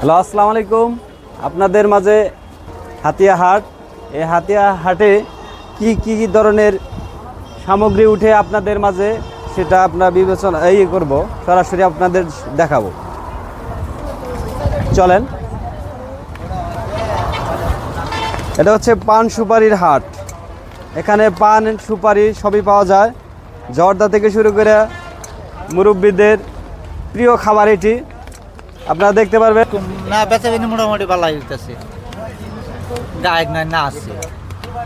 Hello, আসসালামু আলাইকুম। আপনাদের মাঝে হাতিয়া হাট। এই হাতিয়া হাটে কি কি ধরনের সামগ্রী উঠে আপনাদের মাঝে সেটা আপনার বিবেচনা করব, সরাসরি আপনাদের দেখাবো। চলেন। এটা হচ্ছে পান সুপারির হাট। এখানে পান সুপারি সবই পাওয়া যায়, জর্দা থেকে শুরু করে মুরব্বীদের প্রিয় খাবার এটি। আপনারা দেখতে পারবেন না, বেচাকেনি মোটামুটি ভালো হইতেছে। গায়ক না আছে।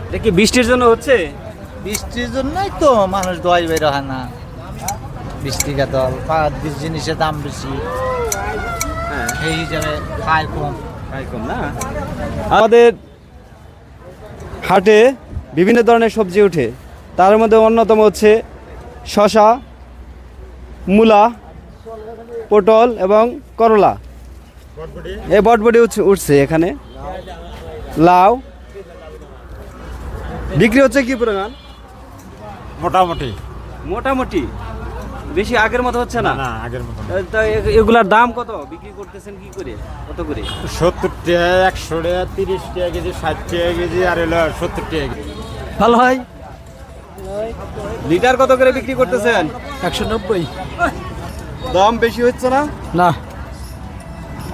এটা কি বৃষ্টির জন্য হচ্ছে? বৃষ্টির জন্যই তো মানুষ দোয়াই বের হয় না। বৃষ্টি কাতল জিনিসের দাম বেশি, হ্যাঁ, এই হিসাবে খায় কম। না, আমাদের হাটে বিভিন্ন ধরনের সবজি ওঠে। তার মধ্যে অন্যতম হচ্ছে শসা, মূলা, পটল এবং করলা। এই বটবটি উঠছে এখানে। লাউ বিক্রি হচ্ছে কি পরিমাণ? মোটামুটি মোটামুটি, বেশি আগের মতো হচ্ছে না। না আগের মতো তা এগুলার দাম কত বিক্রি করতেছেন, কি করে, কত করে? 70 টাকা, 100 টাকা, 30 টাকা কেজি, 60 টাকা কেজি, আর হলো 70 টাকা কেজি। ভালো হয়। লিটার কত করে বিক্রি করতেছেন? 190। দাম বেশি হচ্ছে না? না,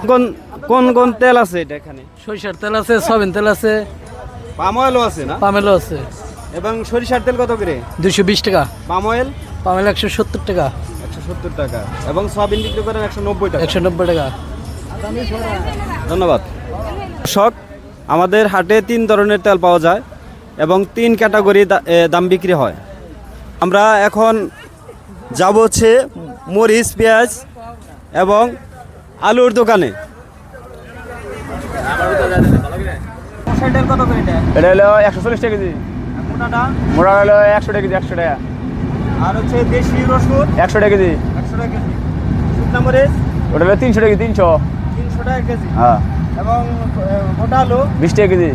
কোন কোন কোন তেল আছে এটা এখানে? সরিষার তেল আছে, সয়াবিন তেল আছে, পাম অয়েলও আছে না? পামেলও আছে। এবং সরিষার তেল কত করে? 220 টাকা। পাম অয়েল পামেল 170 টাকা। 170 টাকা। এবং সয়াবিন বিক্রি করেন 190 টাকা। 190 টাকা। ধন্যবাদ। দর্শক, আমাদের হাটে 3 ধরনের তেল পাওয়া যায় এবং 3 ক্যাটাগরি দাম বিক্রি হয়। আমরা এখন যাব হচ্ছে মরিচ, পেঁয়াজ এবং আলুর দোকানে। এটা হলো 140 টাকা কেজি, মোটা হলো 100 টাকা কেজি, 100 টাকা। আর হচ্ছে দেশি রসুন 100 টাকা কেজি। 100 টাকা কেজি। শুকনা মরিচ ওটা হলো 300 টাকা, 300। 300 টাকা কেজি। হ্যাঁ। এবং মোটা আলু 20 টাকা কেজি।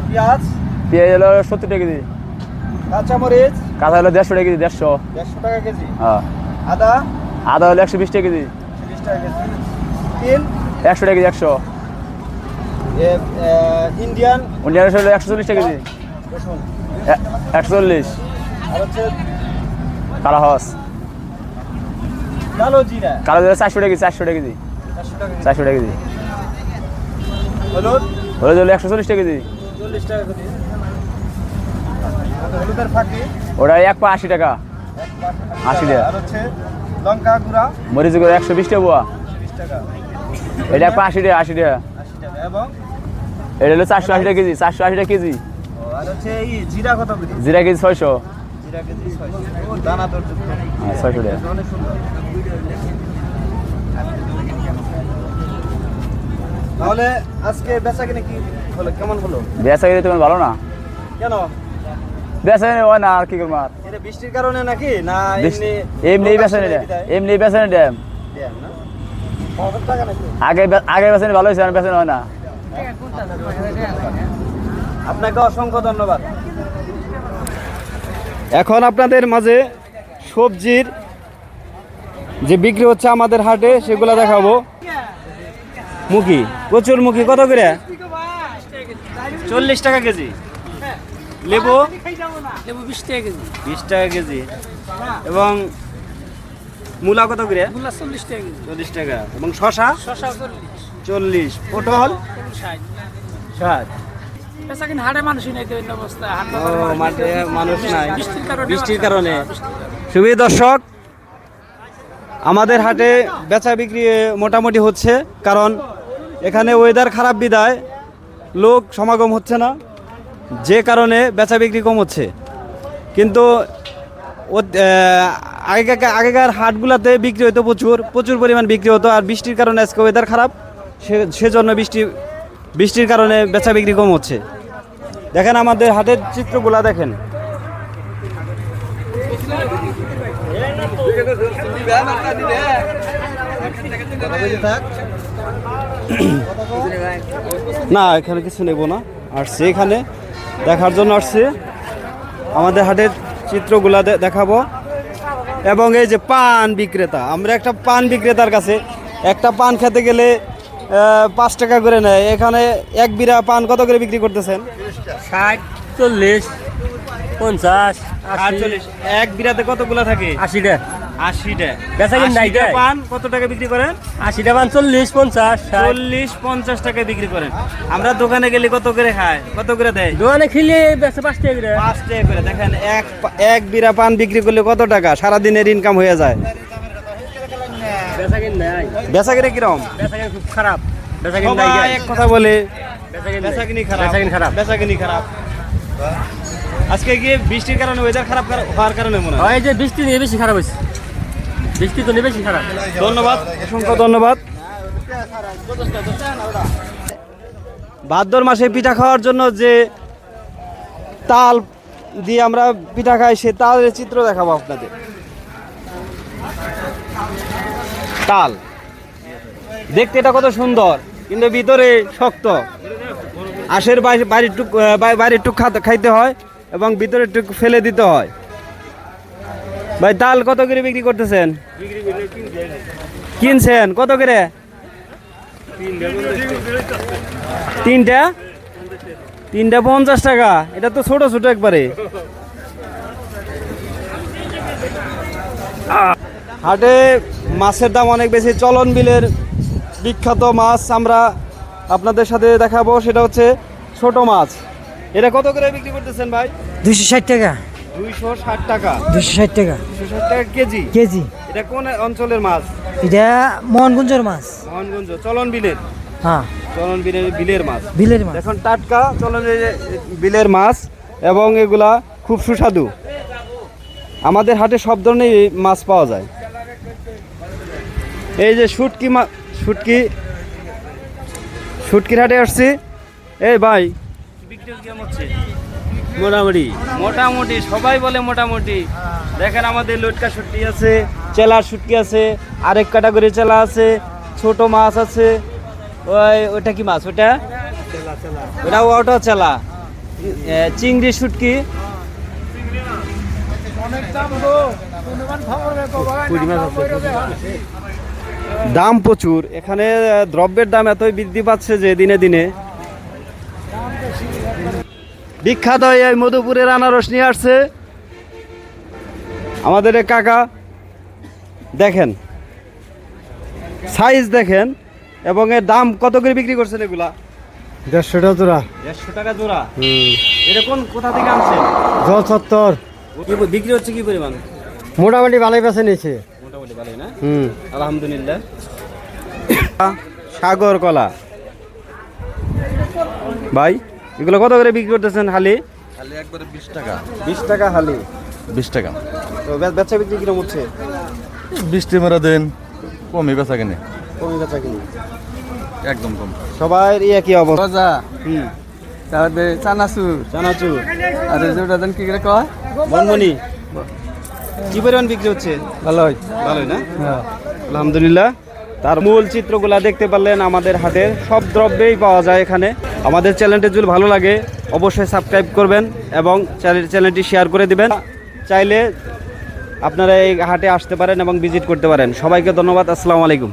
পেঁয়াজ পেঁয়াজ হলো 70 টাকা কেজি। কাঁচা মরিচ কাঁচা হলো 150 টাকা কেজি, 150। 150 টাকা কেজি। হ্যাঁ। আদা আদা হলো 120 টাকা কেজি। 30 টাকা কেজি। তিল 100 টাকা কেজি, 100। ইন্ডিয়ান ইন্ডিয়ান হলো 140 টাকা কেজি। রসুন 140। আর হচ্ছে কালা হস কালো জিরা কালো হলো 400 টাকা কেজি, 400 টাকা কেজি, 400 টাকা কেজি। 400 টাকা কেজি। হলুদ হলুদ হলো 140 টাকা কেজি। 40 টাকা কেজি। হলুদের ফাঁকি ওটা 180 টাকা। 80 টাকা। আর হচ্ছে লঙ্কা গুঁড়া মরিচ গুঁড়ো 120 টাকা বুয়া। 20 টাকা। এটা 180 টাকা, 80 টাকা। 80 টাকা। এবং এটা হলো 480 টাকা কেজি, 480 টাকা কেজি। আর হচ্ছে এই জিরা কত কেজি? জিরা কেজি 600। জিরা কেজি 600। দানা তোর যুক্ত। হ্যাঁ, 600 টাকা। অনেক সুন্দর। তাহলে আজকে বেচা কিনে কি হলো, কেমন হলো? বেচা কিনে তোমার ভালো না? কেন? বেচা কিনে হয় না, আর কি করবো আর? এটা বৃষ্টির কারণে নাকি, না এমনি? এমনি বেচা নিলে, এমনি বেচা নিলে দেন না? কত টাকা নাকি? আগে বেচা নিলে ভালো হয়েছে, আর বেচা হয় না। আপনাকে অসংখ্য ধন্যবাদ। এখন আপনাদের মাঝে সবজির যে বিক্রি হচ্ছে আমাদের হাটে সেগুলো দেখাবো। মুখি, প্রচুর মুখি কত করে? 40 টাকা কেজি। লেবু 20 টাকা কেজি। 20 টাকা কেজি। এবং মূলা কত করে? 40 টাকা কেজি। 40 টাকা। এবং শসা 40। পটল 60। বেচাকেনি হাটে মানুষই নাই, তো এই অবস্থা। মাঠে মানুষ নাই বৃষ্টির কারণে। বৃষ্টির সুপ্রিয় দর্শক, আমাদের হাটে বেচা বিক্রি মোটামুটি হচ্ছে, কারণ এখানে ওয়েদার খারাপ বিদায় লোক সমাগম হচ্ছে না, যে কারণে বেচা বিক্রি কম হচ্ছে। কিন্তু আগেকার হাটগুলোতে বিক্রি হতো প্রচুর পরিমাণ বিক্রি হতো। আর বৃষ্টির কারণে আজকে ওয়েদার খারাপ, সেজন্য বৃষ্টির কারণে বেচা বিক্রি কম হচ্ছে। দেখেন আমাদের হাটের চিত্রগুলা দেখেন। না, এখানে কিছু নেব না, আসছে এখানে দেখার জন্য আসছে। আমাদের হাটের চিত্রগুলা দেখাবো। এবং এই যে পান বিক্রেতা, আমরা একটা পান বিক্রেতার কাছে একটা পান খেতে গেলে 5 টাকা করে নেয়, এখানে এক বিরা পান কত করে বিক্রি করতেছেন? 60, 40, 50, 48। এক বিরাতে কতগুলা থাকে? 80টা 80টা। বেচা কিনা নাই 80টা তাই? পান কত টাকা বিক্রি করেন? 80টা পান 40, 50, 60। 40-50 টাকা বিক্রি করেন। আমরা দোকানে গেলে কত করে খায়, কত করে দেয়? দোকানে খেলে বেচা 5 টাকা করে। 5 টাকা করে। দেখেন এক বিরা পান বিক্রি করলে কত টাকা সারাদিনের ইনকাম হয়ে যায়। বেচা কিনা নাই, বেচা কিনে কিরম? বেচা কিনা খুব খারাপ, বেচা কিনা নাই সবাই গাই। এক কথা বলে বেচা কিনা বেচা নাই। কিনি খারাপ, বেচা কিনা খারাপ। বেচা কিনি খারাপ। আজকে গিয়ে বৃষ্টির কারণে, ওয়েদার খারাপ হওয়ার কারণে মনে হয়। হয় যে বৃষ্টি নিয়ে বেশি খারাপ হয়েছে, বৃষ্টি তো নিয়ে বেশি খারাপ। ধন্যবাদ, অসংখ্য ধন্যবাদ। ভাদ্র মাসে পিঠা খাওয়ার জন্য যে তাল দিয়ে আমরা পিঠা খাই, সে তালের চিত্র দেখাবো আপনাদের। তাল দেখতে এটা কত সুন্দর, কিন্তু ভিতরে শক্ত। আশের বাইরের টুক খাইতে হয় এবং ভিতরের টুক ফেলে দিতে হয়। ভাই তাল কত করে বিক্রি করতেছেন? কিনছেন কত করে? তিনটা 50 টাকা। এটা তো ছোট ছোট একবারে। হাটে মাছের দাম অনেক বেশি। চলন বিলের বিখ্যাত মাছ আমরা আপনাদের সাথে দেখাবো, সেটা হচ্ছে ছোট মাছ। এটা কত করে বিক্রি করতেছেন ভাই? 260 টাকা, 260 টাকা। 260 টাকা 260 টাকা কেজি। কেজি। এটা কোন অঞ্চলের মাছ? এটা মোহনগঞ্জের মাছ। মোহনগঞ্জ চলন বিলের, হ্যাঁ, চলন বিলের মাছ। বিলের মাছ। এখন টাটকা চলন বিলের মাছ এবং এগুলা খুব সুস্বাদু। আমাদের হাটে সব ধরনের মাছ পাওয়া যায়। এই যে শুটকির হাটে আসছি। এই ভাই বিক্রি কেমন হচ্ছে? মোটামুটি মোটামুটি, সবাই বলে মোটামুটি। দেখেন আমাদের লটকা শুটকি আছে, চেলার শুটকি আছে, আরেক ক্যাটাগরি চেলা আছে, ছোট মাছ আছে। ওটা কি মাছ? ওটা ওটা চেলা। চিংড়ি শুটকি, দাম প্রচুর এখানে। দ্রব্যের দাম এতই বৃদ্ধি পাচ্ছে যে দিনে দিনে। বিখ্যাত এই মধুপুরের আনারস নিয়ে আসছে আমাদের এক কাকা। দেখেন সাইজ দেখেন, এবং এর দাম কত করে বিক্রি করছেন এগুলা? 150 টাকা জোড়া। 150 টাকা জোড়া। এটা কোথা থেকে আনছেন? জল চত্বর। বিক্রি হচ্ছে কি পরিমাণ? মোটামুটি ভালোই বেছে নিয়েছে। মোটামুটি ভালোই না? আলহামদুলিল্লাহ। সাগর কলা ভাই, এগুলো কত করে বিক্রি করতেছেন হালি? খালি একবারে 20 টাকা। 20 টাকা হালি। 20 টাকা। তো বেচা বিক্রি কিরকম হচ্ছে? বৃষ্টি মেরা দেন, কমই বেচা কিনে, কমই বেচা কিনি, একদম কম। সবাই একই অবস্থা। গজা, হুম, তারপরে চানাচুর, চানাচুর, আর যেটা দেন কি করে কয় মনমনি, কি পরিমাণ বিক্রি হচ্ছে? ভালোই। ভালোই না? আলহামদুলিল্লাহ। তার মূল চিত্রগুলা দেখতে পারলেন। আমাদের হাটের সব দ্রব্যেই পাওয়া যায় এখানে। আমাদের চ্যানেলটি যদি ভালো লাগে অবশ্যই সাবস্ক্রাইব করবেন এবং চ্যানেলটি শেয়ার করে দিবেন। চাইলে আপনারা এই হাটে আসতে পারেন এবং ভিজিট করতে পারেন। সবাইকে ধন্যবাদ। আসসালামু আলাইকুম।